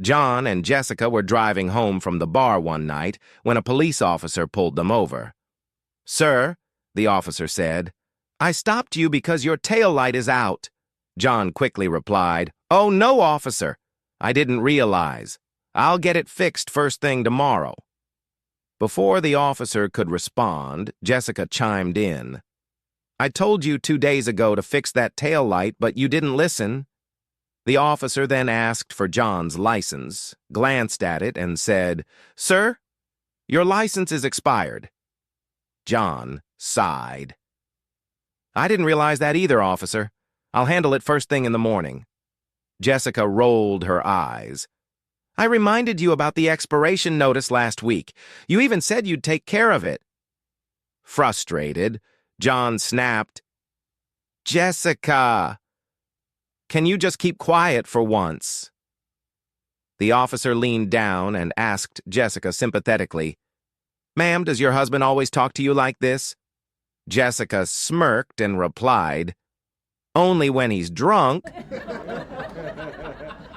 John and Jessica were driving home from the bar one night when a police officer pulled them over. "Sir," the officer said, "I stopped you because your tail light is out." John quickly replied, "Oh, no, officer. I didn't realize. I'll get it fixed first thing tomorrow." Before the officer could respond, Jessica chimed in. "I told you 2 days ago to fix that tail light, but you didn't listen." The officer then asked for John's license, glanced at it, and said, "Sir, your license is expired." John sighed. "I didn't realize that either, officer. I'll handle it first thing in the morning." Jessica rolled her eyes. "I reminded you about the expiration notice last week. You even said you'd take care of it." Frustrated, John snapped, "Jessica, can you just keep quiet for once?" The officer leaned down and asked Jessica sympathetically, "Ma'am, does your husband always talk to you like this?" Jessica smirked and replied, "Only when he's drunk."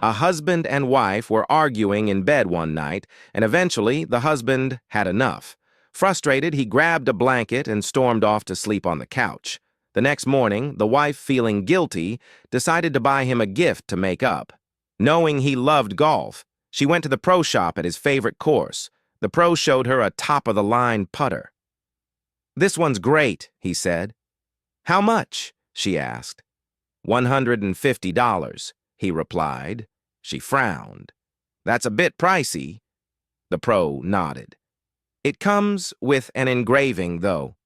A husband and wife were arguing in bed one night, and eventually the husband had enough. Frustrated, he grabbed a blanket and stormed off to sleep on the couch. The next morning, the wife, feeling guilty, decided to buy him a gift to make up. Knowing he loved golf, she went to the pro shop at his favorite course. The pro showed her a top-of-the-line putter. "This one's great," he said. "How much?" she asked. $150, he replied. She frowned. "That's a bit pricey." The pro nodded. "It comes with an engraving, though.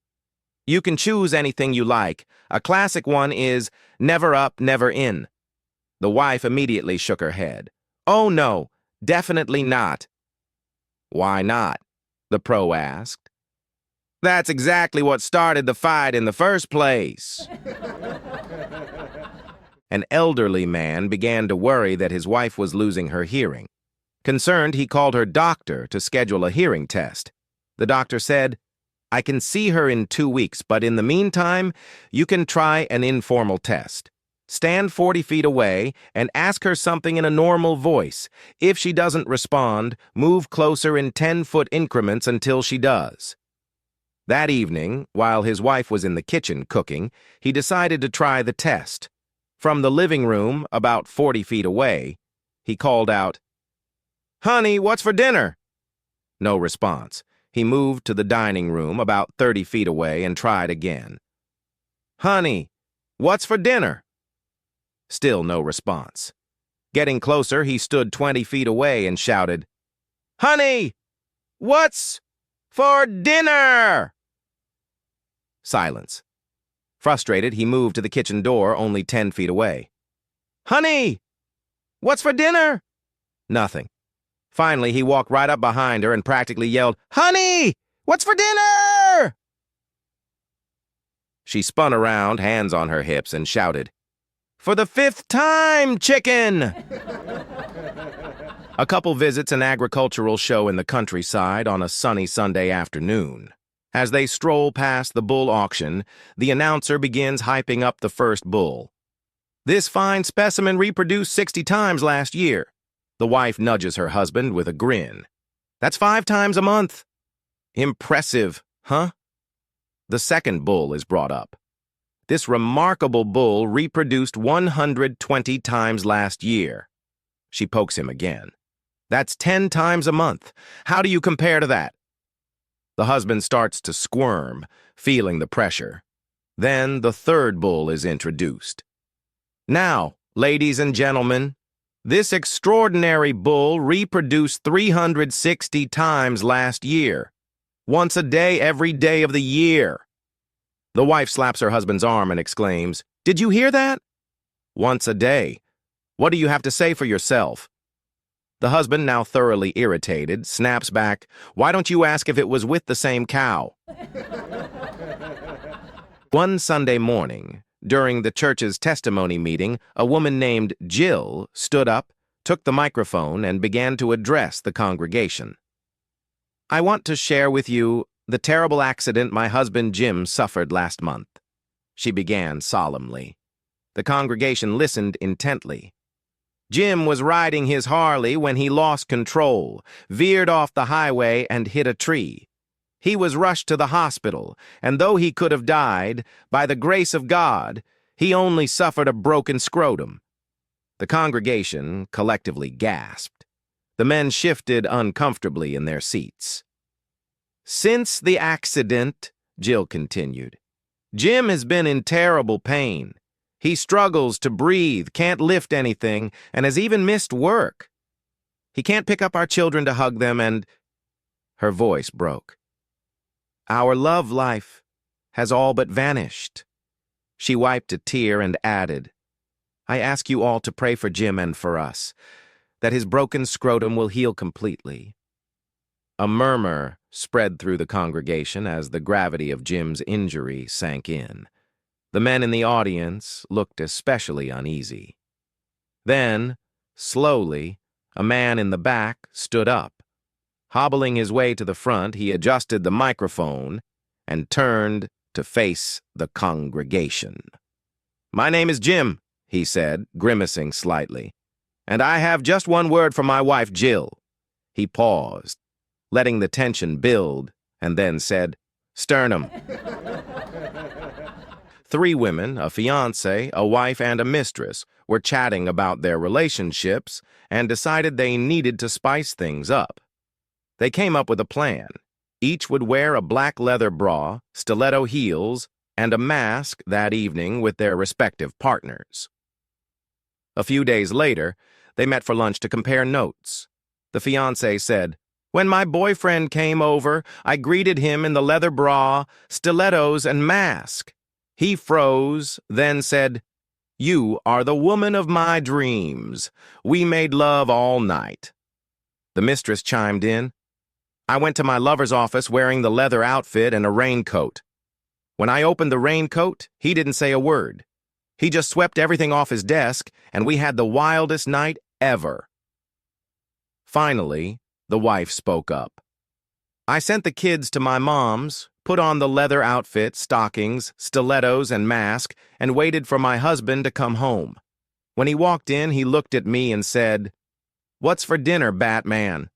You can choose anything you like. A classic one is never up, never in." The wife immediately shook her head. "Oh, no, definitely not." "Why not?" the pro asked. "That's exactly what started the fight in the first place." An elderly man began to worry that his wife was losing her hearing. Concerned, he called her doctor to schedule a hearing test. The doctor said, "I can see her in 2 weeks, but in the meantime, you can try an informal test. Stand 40 feet away and ask her something in a normal voice. If she doesn't respond, move closer in 10-foot increments until she does." That evening, while his wife was in the kitchen cooking, he decided to try the test. From the living room, about 40 feet away, he called out, "Honey, what's for dinner?" No response. He moved to the dining room about 30 feet away and tried again. "Honey, what's for dinner?" Still no response. Getting closer, he stood 20 feet away and shouted, "Honey, what's for dinner?" Silence. Frustrated, he moved to the kitchen door only 10 feet away. "Honey, what's for dinner?" Nothing. Finally, he walked right up behind her and practically yelled, "Honey, what's for dinner?" She spun around, hands on her hips, and shouted, "For the 5th time, chicken!" A couple visits an agricultural show in the countryside on a sunny Sunday afternoon. As they stroll past the bull auction, the announcer begins hyping up the first bull. "This fine specimen reproduced 60 times last year." The wife nudges her husband with a grin. "That's 5 times a month." "Impressive, huh?" The second bull is brought up. "This remarkable bull reproduced 120 times last year." She pokes him again. "That's 10 times a month. How do you compare to that?" The husband starts to squirm, feeling the pressure. Then the third bull is introduced. "Now, ladies and gentlemen, this extraordinary bull reproduced 360 times last year. Once a day, every day of the year." The wife slaps her husband's arm and exclaims, "Did you hear that? Once a day. What do you have to say for yourself?" The husband, now thoroughly irritated, snaps back, "Why don't you ask if it was with the same cow?" One Sunday morning, during the church's testimony meeting, a woman named Jill stood up, took the microphone, and began to address the congregation. "I want to share with you the terrible accident my husband Jim suffered last month," she began solemnly. The congregation listened intently. Jim was riding his Harley when he lost control, veered off the highway, and hit a tree. He was rushed to the hospital, and though he could have died, by the grace of God, he only suffered a broken scrotum. The congregation collectively gasped. The men shifted uncomfortably in their seats. "Since the accident," Jill continued, "Jim has been in terrible pain. He struggles to breathe, can't lift anything, and has even missed work. He can't pick up our children to hug them, and—" Her voice broke. "Our love life has all but vanished." She wiped a tear and added, "I ask you all to pray for Jim and for us, that his broken scrotum will heal completely." A murmur spread through the congregation as the gravity of Jim's injury sank in. The men in the audience looked especially uneasy. Then, slowly, a man in the back stood up. Hobbling his way to the front, he adjusted the microphone and turned to face the congregation. "My name is Jim," he said, grimacing slightly, "and I have just one word from my wife, Jill." He paused, letting the tension build, and then said, "Sternum." 3 women, a fiancé, a wife, and a mistress, were chatting about their relationships and decided they needed to spice things up. They came up with a plan. Each would wear a black leather bra, stiletto heels, and a mask that evening with their respective partners. A few days later, they met for lunch to compare notes. The fiancé said, "When my boyfriend came over, I greeted him in the leather bra, stilettos, and mask. He froze, then said, 'You are the woman of my dreams. We made love all night.'" The mistress chimed in, "I went to my lover's office wearing the leather outfit and a raincoat. When I opened the raincoat, he didn't say a word. He just swept everything off his desk, and we had the wildest night ever." Finally, the wife spoke up. "I sent the kids to my mom's, put on the leather outfit, stockings, stilettos, and mask, and waited for my husband to come home. When he walked in, he looked at me and said, 'What's for dinner, Batman?'"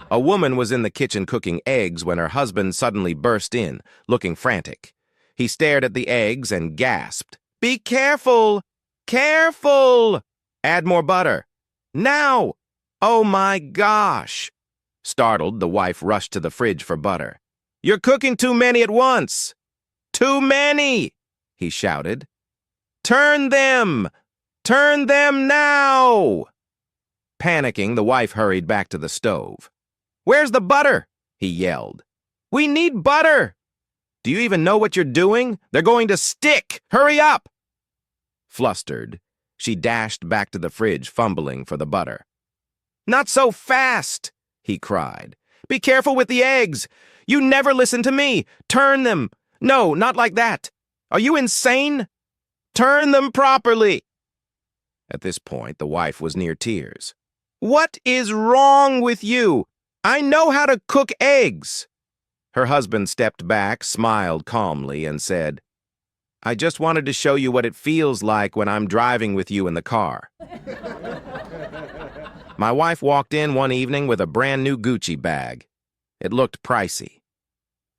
A woman was in the kitchen cooking eggs when her husband suddenly burst in, looking frantic. He stared at the eggs and gasped, "Be careful! Careful! Add more butter. Now! Oh my gosh!" Startled, the wife rushed to the fridge for butter. "You're cooking too many at once! Too many!" he shouted. "Turn them! Turn them now!" Panicking, the wife hurried back to the stove. "Where's the butter?" he yelled. "We need butter! Do you even know what you're doing? They're going to stick! Hurry up!" Flustered, she dashed back to the fridge, fumbling for the butter. "Not so fast!" he cried. "Be careful with the eggs! You never listen to me! Turn them! No, not like that! Are you insane? Turn them properly!" At this point, the wife was near tears. "What is wrong with you? I know how to cook eggs!" Her husband stepped back, smiled calmly, and said, "I just wanted to show you what it feels like when I'm driving with you in the car." My wife walked in one evening with a brand new Gucci bag. It looked pricey.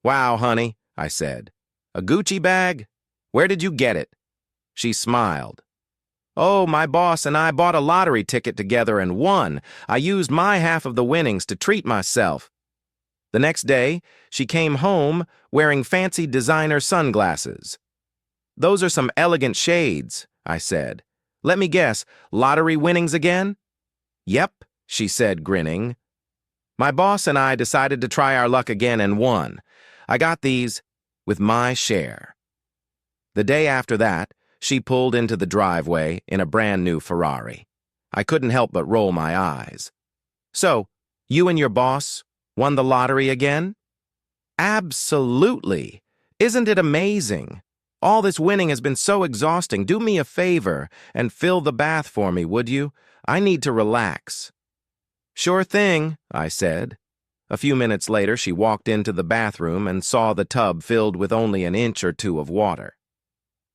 "Wow, honey," I said. "A Gucci bag? Where did you get it?" She smiled. "Oh, my boss and I bought a lottery ticket together and won. I used my half of the winnings to treat myself." The next day, she came home wearing fancy designer sunglasses. "Those are some elegant shades," I said. "Let me guess, lottery winnings again?" "Yep," she said, grinning. My boss and I decided to try our luck again and won. I got these with my share. The day after that, she pulled into the driveway in a brand new Ferrari. I couldn't help but roll my eyes. "So, you and your boss won the lottery again?" "Absolutely. Isn't it amazing? All this winning has been so exhausting. Do me a favor and fill the bath for me, would you? I need to relax." "Sure thing," I said. A few minutes later, she walked into the bathroom and saw the tub filled with only an inch or two of water.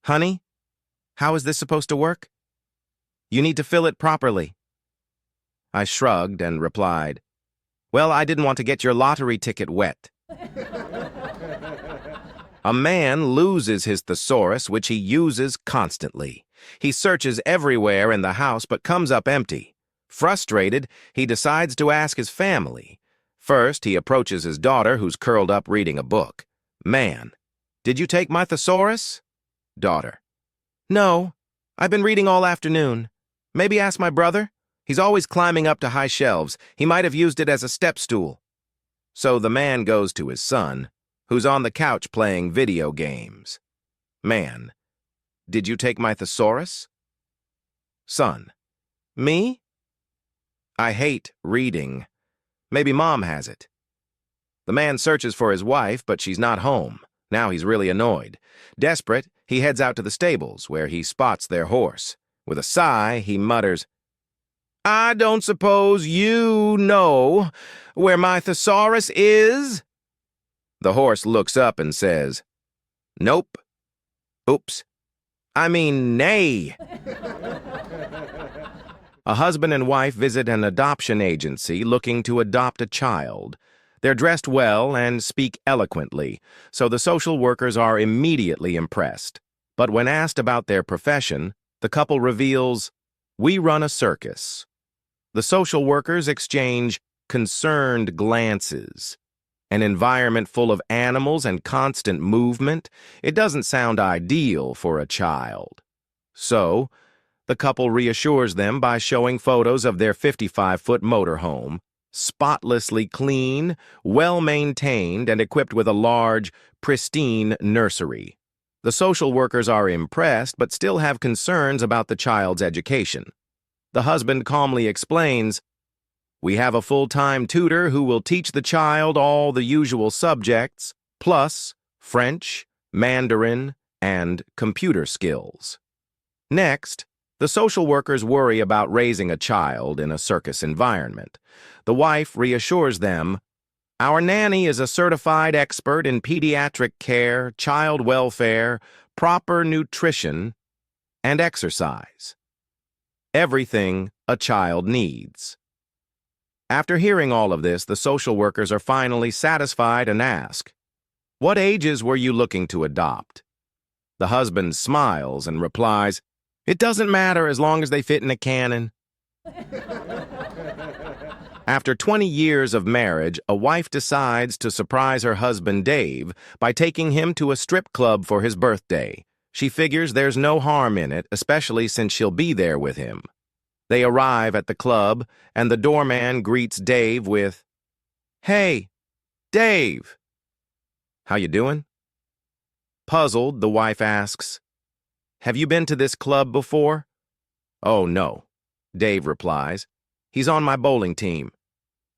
"Honey, how is this supposed to work?" You need to fill it properly." I shrugged and replied, "Well, I didn't want to get your lottery ticket wet." A man loses his thesaurus, which he uses constantly. He searches everywhere in the house but comes up empty. Frustrated, he decides to ask his family. First, he approaches his daughter, who's curled up reading a book. "Man, did you take my thesaurus?" Daughter: "No, I've been reading all afternoon. Maybe ask my brother? He's always climbing up to high shelves. He might have used it as a step stool." So the man goes to his son, who's on the couch playing video games. Man: "Did you take my thesaurus?" Son: "Me? I hate reading. Maybe Mom has it." The man searches for his wife, but she's not home. Now he's really annoyed. Desperate, he heads out to the stables, where he spots their horse. With a sigh, he mutters, "I don't suppose you know where my thesaurus is?" The horse looks up and says, "Nope. Oops. I mean, nay." A husband and wife visit an adoption agency looking to adopt a child. They're dressed well and speak eloquently, so the social workers are immediately impressed. But when asked about their profession, the couple reveals, "We run a circus." The social workers exchange concerned glances. An environment full of animals and constant movement, it doesn't sound ideal for a child. So, the couple reassures them by showing photos of their 55-foot motorhome, spotlessly clean, well-maintained, and equipped with a large, pristine nursery. The social workers are impressed but still have concerns about the child's education. The husband calmly explains, "We have a full-time tutor who will teach the child all the usual subjects, plus French, Mandarin, and computer skills." Next, the social workers worry about raising a child in a circus environment. The wife reassures them, "Our nanny is a certified expert in pediatric care, child welfare, proper nutrition, and exercise. Everything a child needs." After hearing all of this, the social workers are finally satisfied and ask, "What ages were you looking to adopt?" The husband smiles and replies, "It doesn't matter as long as they fit in a cannon." After 20 years of marriage, a wife decides to surprise her husband Dave by taking him to a strip club for his birthday. She figures there's no harm in it, especially since she'll be there with him. They arrive at the club, and the doorman greets Dave with, "Hey, Dave. How you doing?" Puzzled, the wife asks, "Have you been to this club before?" "Oh, no," Dave replies. "He's on my bowling team."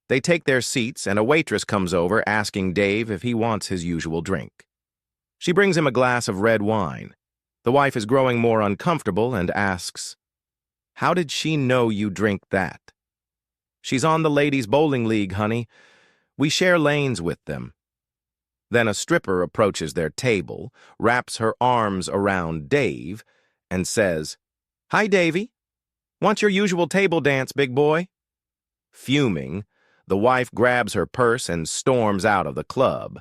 They take their seats, and a waitress comes over asking Dave if he wants his usual drink. She brings him a glass of red wine. The wife is growing more uncomfortable and asks, "How did she know you drink that?" "She's on the ladies' bowling league, honey. We share lanes with them." Then a stripper approaches their table, wraps her arms around Dave, and says, "Hi, Davy. Want your usual table dance, big boy?" Fuming, the wife grabs her purse and storms out of the club.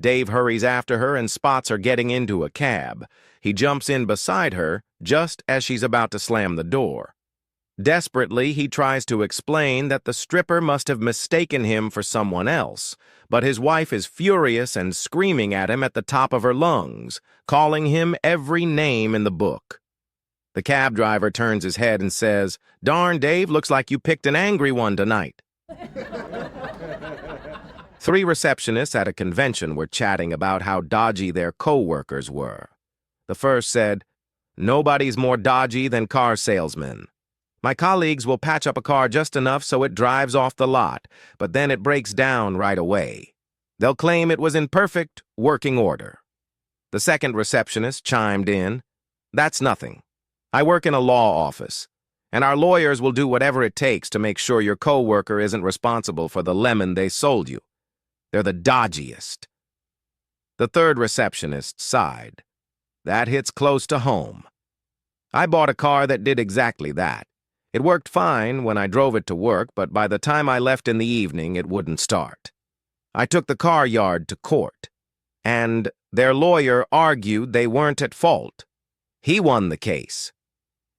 Dave hurries after her and spots her getting into a cab. He jumps in beside her just as she's about to slam the door. Desperately, he tries to explain that the stripper must have mistaken him for someone else, but his wife is furious and screaming at him at the top of her lungs, calling him every name in the book. The cab driver turns his head and says, "Darn, Dave, looks like you picked an angry one tonight." 3 receptionists at a convention were chatting about how dodgy their co-workers were. The first said, "Nobody's more dodgy than car salesmen. My colleagues will patch up a car just enough so it drives off the lot, but then it breaks down right away. They'll claim it was in perfect working order." The second receptionist chimed in, "That's nothing. I work in a law office, and our lawyers will do whatever it takes to make sure your coworker isn't responsible for the lemon they sold you. They're the dodgiest." The third receptionist sighed. "That hits close to home." I bought a car that did exactly that. It worked fine when I drove it to work, but by the time I left in the evening, it wouldn't start. I took the car yard to court, and their lawyer argued they weren't at fault. He won the case.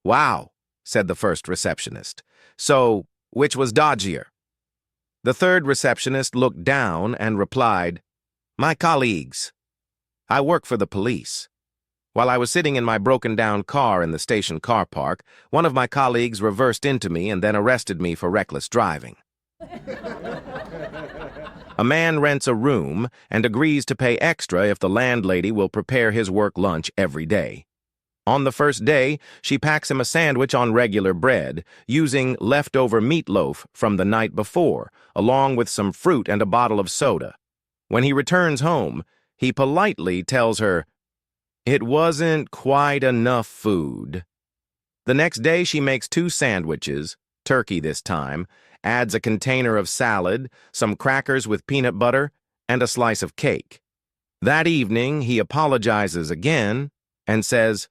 "Wow," said the first receptionist. "So, which was dodgier?" The third receptionist looked down and replied, "My colleagues. I work for the police. While I was sitting in my broken-down car in the station car park, one of my colleagues reversed into me and then arrested me for reckless driving." A man rents a room and agrees to pay extra if the landlady will prepare his work lunch every day. On the first day, she packs him a sandwich on regular bread, using leftover meatloaf from the night before, along with some fruit and a bottle of soda. When he returns home, he politely tells her, "It wasn't quite enough food." The next day, she makes 2 sandwiches, turkey this time, adds a container of salad, some crackers with peanut butter, and a slice of cake. That evening, he apologizes again and says,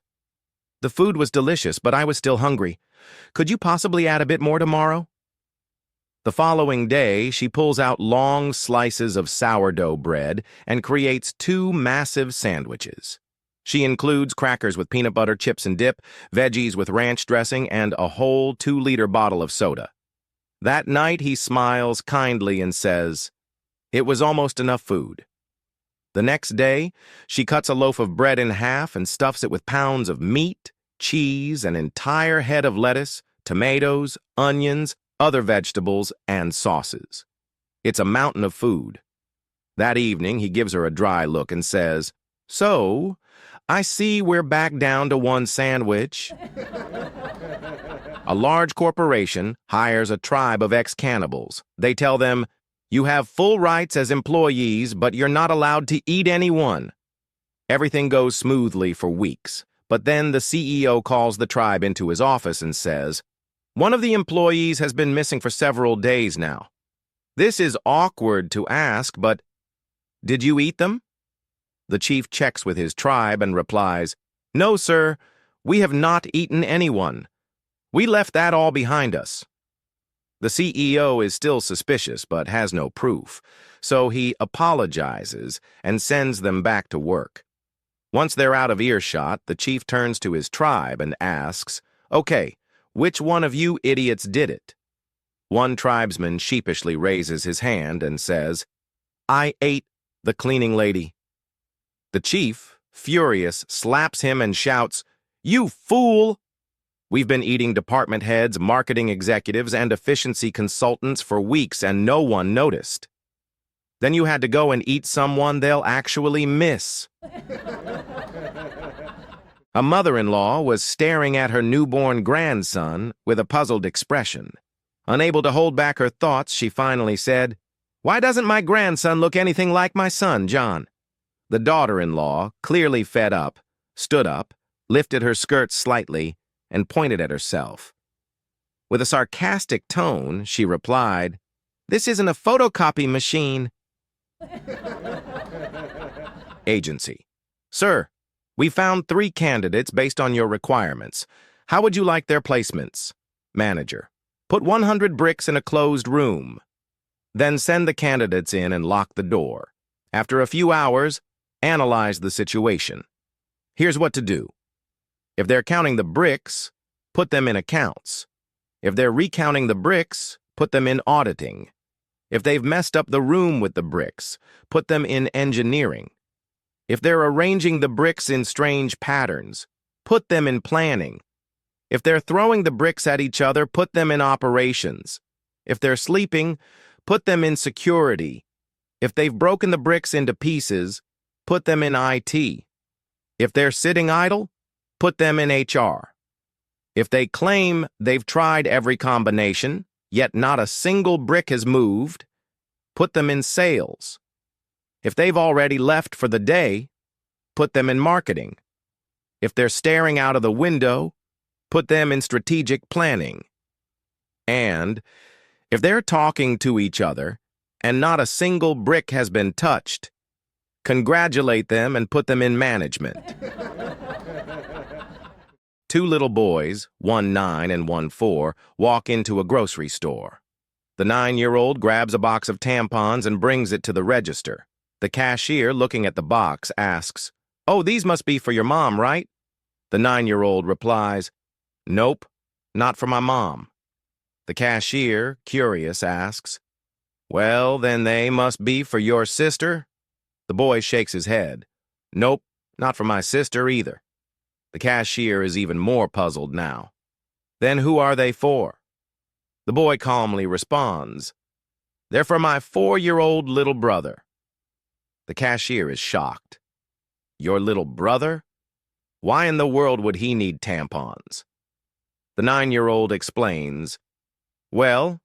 "The food was delicious, but I was still hungry. Could you possibly add a bit more tomorrow?" The following day, she pulls out long slices of sourdough bread and creates 2 massive sandwiches. She includes crackers with peanut butter, chips and dip, veggies with ranch dressing, and a whole 2-liter bottle of soda. That night, he smiles kindly and says, "It was almost enough food." The next day, she cuts a loaf of bread in half and stuffs it with pounds of meat, cheese, an entire head of lettuce, tomatoes, onions, other vegetables, and sauces. It's a mountain of food. That evening, he gives her a dry look and says, "So, I see we're back down to 1 sandwich." A large corporation hires a tribe of ex-cannibals. They tell them, "You have full rights as employees, but you're not allowed to eat anyone." Everything goes smoothly for weeks, but then the CEO calls the tribe into his office and says, "One of the employees has been missing for several days now. This is awkward to ask, but did you eat them?" The chief checks with his tribe and replies, "No, sir, we have not eaten anyone. We left that all behind us." The CEO is still suspicious but has no proof, so he apologizes and sends them back to work. Once they're out of earshot, the chief turns to his tribe and asks, "Okay, which one of you idiots did it?" One tribesman sheepishly raises his hand and says, "I ate the cleaning lady." The chief, furious, slaps him and shouts, "You fool! We've been eating department heads, marketing executives, and efficiency consultants for weeks and no one noticed. Then you had to go and eat someone they'll actually miss." A mother-in-law was staring at her newborn grandson with a puzzled expression. Unable to hold back her thoughts, she finally said, "Why doesn't my grandson look anything like my son, John?" The daughter-in-law, clearly fed up, stood up, lifted her skirt slightly, and pointed at herself. With a sarcastic tone, she replied, "This isn't a photocopy machine." Agency. "Sir, we found 3 candidates based on your requirements. How would you like their placements?" Manager. "Put 100 bricks in a closed room. Then send the candidates in and lock the door. After a few hours, analyze the situation. Here's what to do. If they're counting the bricks, put them in accounts. If they're recounting the bricks, put them in auditing. If they've messed up the room with the bricks, put them in engineering. If they're arranging the bricks in strange patterns, put them in planning. If they're throwing the bricks at each other, put them in operations. If they're sleeping, put them in security. If they've broken the bricks into pieces, put them in IT. If they're sitting idle, put them in HR. If they claim they've tried every combination, yet not a single brick has moved, put them in sales. If they've already left for the day, put them in marketing. If they're staring out of the window, put them in strategic planning. And if they're talking to each other and not a single brick has been touched, congratulate them and put them in management." Two little boys, one 9 and one 4, walk into a grocery store. The 9-year-old grabs a box of tampons and brings it to the register. The cashier, looking at the box, asks, "Oh, these must be for your mom, right?" The 9-year-old replies, "Nope, not for my mom." The cashier, curious, asks, "Well, then they must be for your sister?" The boy shakes his head. "Nope, not for my sister either." The cashier is even more puzzled now. "Then who are they for?" The boy calmly responds, "They're for my 4-year-old little brother." The cashier is shocked. "Your little brother? Why in the world would he need tampons?" The 9-year-old explains, "Well,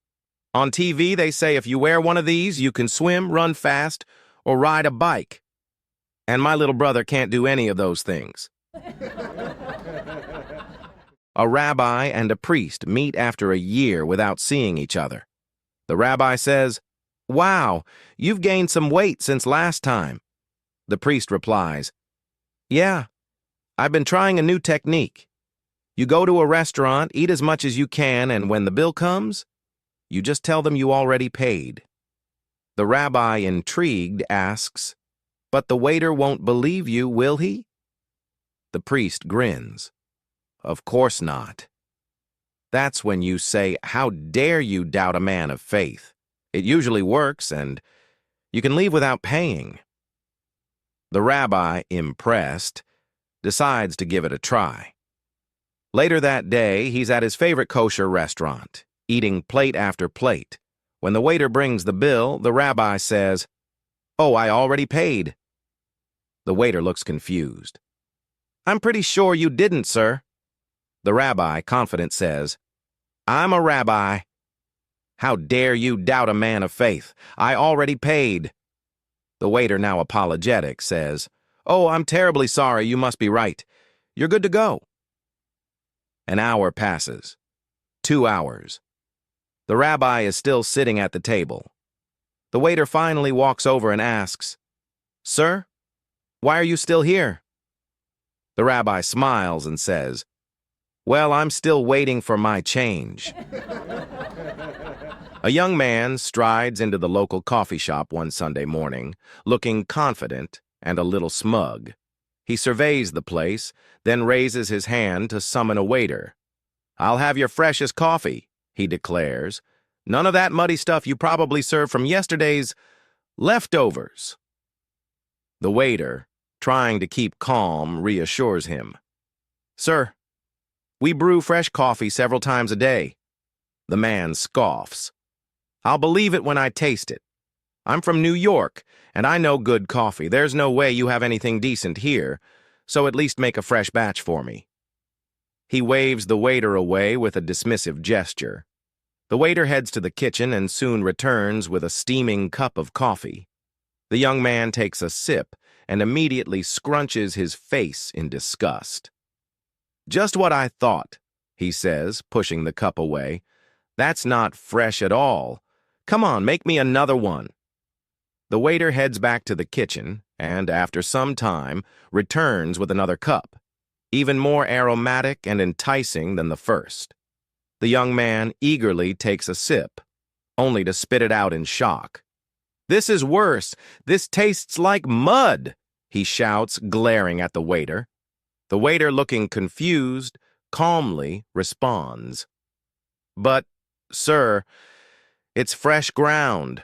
on TV they say if you wear one of these, you can swim, run fast, or ride a bike. And my little brother can't do any of those things." A rabbi and a priest meet after a year without seeing each other. The rabbi says, "Wow, you've gained some weight since last time." The priest replies, "Yeah, I've been trying a new technique. You go to a restaurant, eat as much as you can, and when the bill comes, you just tell them you already paid." The rabbi, intrigued, asks, "But the waiter won't believe you, will he?" The priest grins. "Of course not." That's when you say, "How dare you doubt a man of faith? It usually works, and you can leave without paying." The rabbi, impressed, decides to give it a try. Later that day, he's at his favorite kosher restaurant, eating plate after plate. When the waiter brings the bill, the rabbi says, "Oh, I already paid." The waiter looks confused. "I'm pretty sure you didn't, sir." The rabbi, confident, says, "I'm a rabbi. How dare you doubt a man of faith? I already paid." The waiter, now apologetic, says, "Oh, I'm terribly sorry, you must be right. You're good to go." An hour passes. 2 hours. The rabbi is still sitting at the table. The waiter finally walks over and asks, "Sir, why are you still here?" The rabbi smiles and says, "Well, I'm still waiting for my change." A young man strides into the local coffee shop one Sunday morning, looking confident and a little smug. He surveys the place, then raises his hand to summon a waiter. "I'll have your freshest coffee," he declares. "None of that muddy stuff you probably served from yesterday's leftovers." The waiter, trying to keep calm, reassures him. "Sir, we brew fresh coffee several times a day." The man scoffs. "I'll believe it when I taste it. I'm from New York, and I know good coffee. There's no way you have anything decent here, so at least make a fresh batch for me." He waves the waiter away with a dismissive gesture. The waiter heads to the kitchen and soon returns with a steaming cup of coffee. The young man takes a sip and immediately scrunches his face in disgust. "Just what I thought," he says, pushing the cup away. "That's not fresh at all. Come on, make me another one." The waiter heads back to the kitchen and, after some time, returns with another cup, even more aromatic and enticing than the first. The young man eagerly takes a sip, only to spit it out in shock. "This is worse. This tastes like mud," he shouts, glaring at the waiter. The waiter, looking confused, calmly responds, "But, sir, it's fresh ground."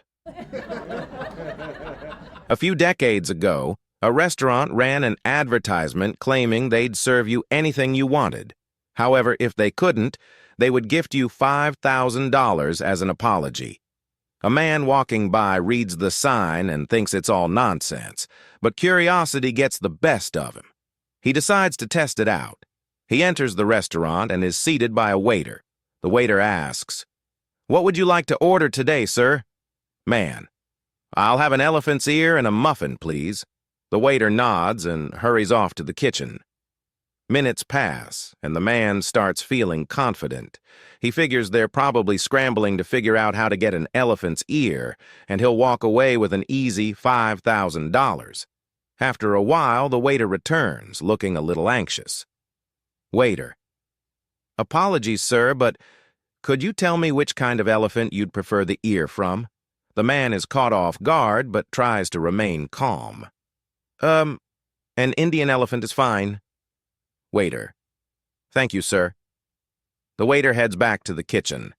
A few decades ago, a restaurant ran an advertisement claiming they'd serve you anything you wanted. However, if they couldn't, they would gift you $5,000 as an apology. A man walking by reads the sign and thinks it's all nonsense, but curiosity gets the best of him. He decides to test it out. He enters the restaurant and is seated by a waiter. The waiter asks, "What would you like to order today, sir?" Man, "I'll have an elephant's ear and a muffin, please." The waiter nods and hurries off to the kitchen. Minutes pass, and the man starts feeling confident. He figures they're probably scrambling to figure out how to get an elephant's ear, and he'll walk away with an easy $5,000. After a while, the waiter returns, looking a little anxious. "Waiter, Apologies, sir, but could you tell me which kind of elephant you'd prefer the ear from? The man is caught off guard, but tries to remain calm. An Indian elephant is fine. Waiter. Thank you, sir. The waiter heads back to the kitchen.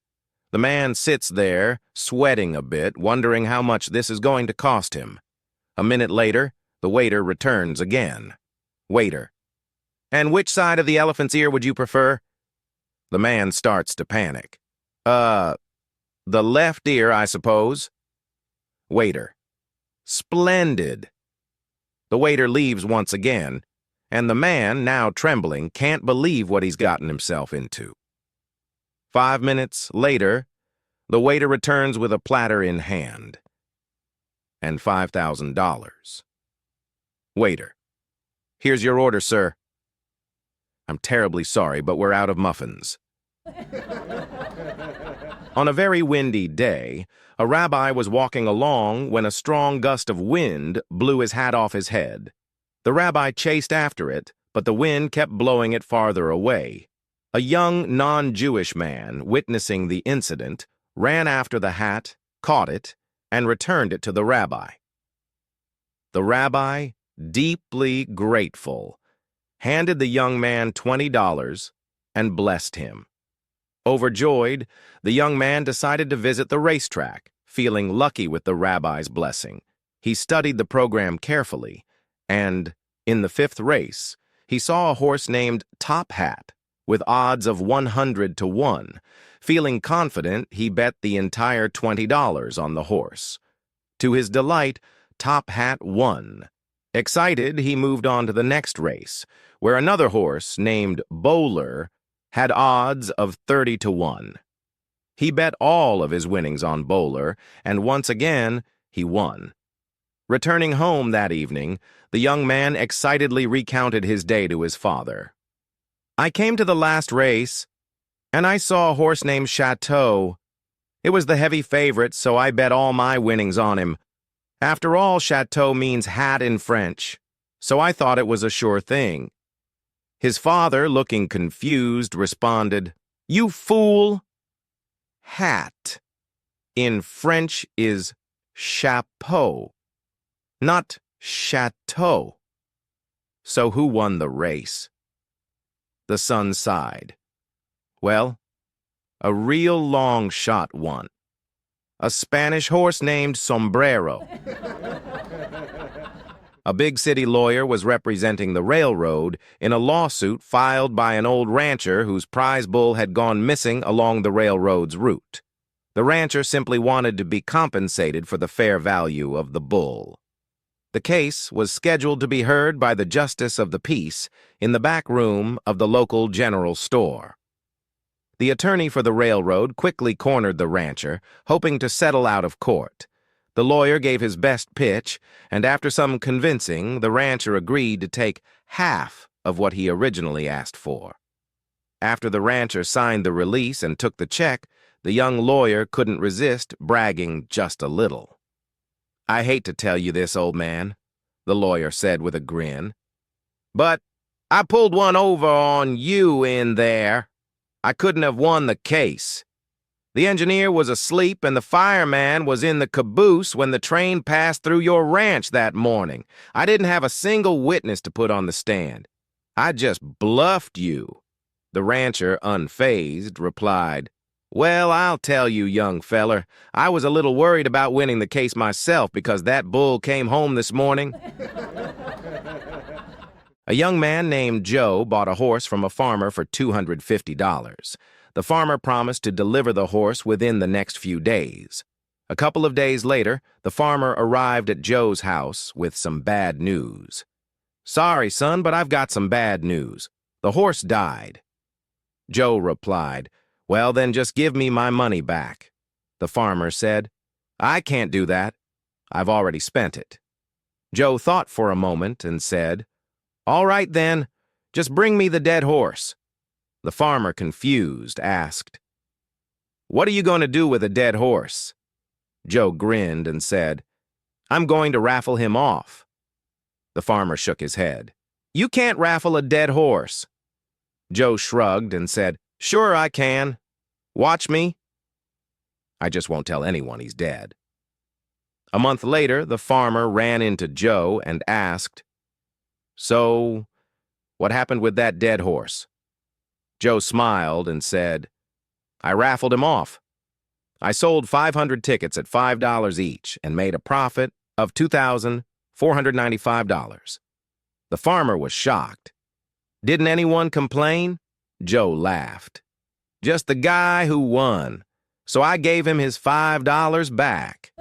The man sits there, sweating a bit, wondering how much this is going to cost him. A minute later, the waiter returns again. Waiter. And which side of the elephant's ear would you prefer? The man starts to panic. The left ear, I suppose. Waiter. Splendid. The waiter leaves once again, and the man, now trembling, can't believe what he's gotten himself into. 5 minutes later, the waiter returns with a platter in hand and $5,000. Waiter. Here's your order, sir. I'm terribly sorry, but we're out of muffins. On a very windy day, a rabbi was walking along when a strong gust of wind blew his hat off his head. The rabbi chased after it, but the wind kept blowing it farther away. A young non-Jewish man, witnessing the incident, ran after the hat, caught it, and returned it to the rabbi. The rabbi, deeply grateful, handed the young man $20 and blessed him. Overjoyed, the young man decided to visit the racetrack, feeling lucky with the rabbi's blessing. He studied the program carefully, and, in the 5th race, he saw a horse named Top Hat, with odds of 100 to 1. Feeling confident, he bet the entire $20 on the horse. To his delight, Top Hat won. Excited, he moved on to the next race, where another horse named Bowler had odds of 30 to 1. He bet all of his winnings on Bowler, and once again, he won. Returning home that evening, the young man excitedly recounted his day to his father. I came to the last race, and I saw a horse named Chateau. It was the heavy favorite, so I bet all my winnings on him. After all, Chateau means hat in French, so I thought it was a sure thing. His father, looking confused, responded, You fool! Hat in French is chapeau, not chateau. So who won the race? The son sighed. Well, a real long shot won. A Spanish horse named Sombrero. A big city lawyer was representing the railroad in a lawsuit filed by an old rancher whose prize bull had gone missing along the railroad's route. The rancher simply wanted to be compensated for the fair value of the bull. The case was scheduled to be heard by the Justice of the Peace in the back room of the local general store. The attorney for the railroad quickly cornered the rancher, hoping to settle out of court. The lawyer gave his best pitch, and after some convincing, the rancher agreed to take half of what he originally asked for. After the rancher signed the release and took the check, the young lawyer couldn't resist bragging just a little. I hate to tell you this, old man, the lawyer said with a grin, but I pulled one over on you in there. I couldn't have won the case. The engineer was asleep and the fireman was in the caboose when the train passed through your ranch that morning. I didn't have a single witness to put on the stand. I just bluffed you. The rancher, unfazed, replied, Well, I'll tell you, young feller, I was a little worried about winning the case myself because that bull came home this morning. A young man named Joe bought a horse from a farmer for $250. The farmer promised to deliver the horse within the next few days. A couple of days later, the farmer arrived at Joe's house with some bad news. Sorry, son, but I've got some bad news. The horse died. Joe replied, Well, then just give me my money back. The farmer said, I can't do that. I've already spent it. Joe thought for a moment and said, All right, then, just bring me the dead horse. The farmer, confused, asked, What are you going to do with a dead horse? Joe grinned and said, I'm going to raffle him off. The farmer shook his head. You can't raffle a dead horse. Joe shrugged and said, Sure I can. Watch me. I just won't tell anyone he's dead. A month later, the farmer ran into Joe and asked, "So, what happened with that dead horse?" Joe smiled and said, "I raffled him off. I sold 500 tickets at $5 each and made a profit of $2,495. The farmer was shocked. "Didn't anyone complain?" Joe laughed. "Just the guy who won. So I gave him his $5 back."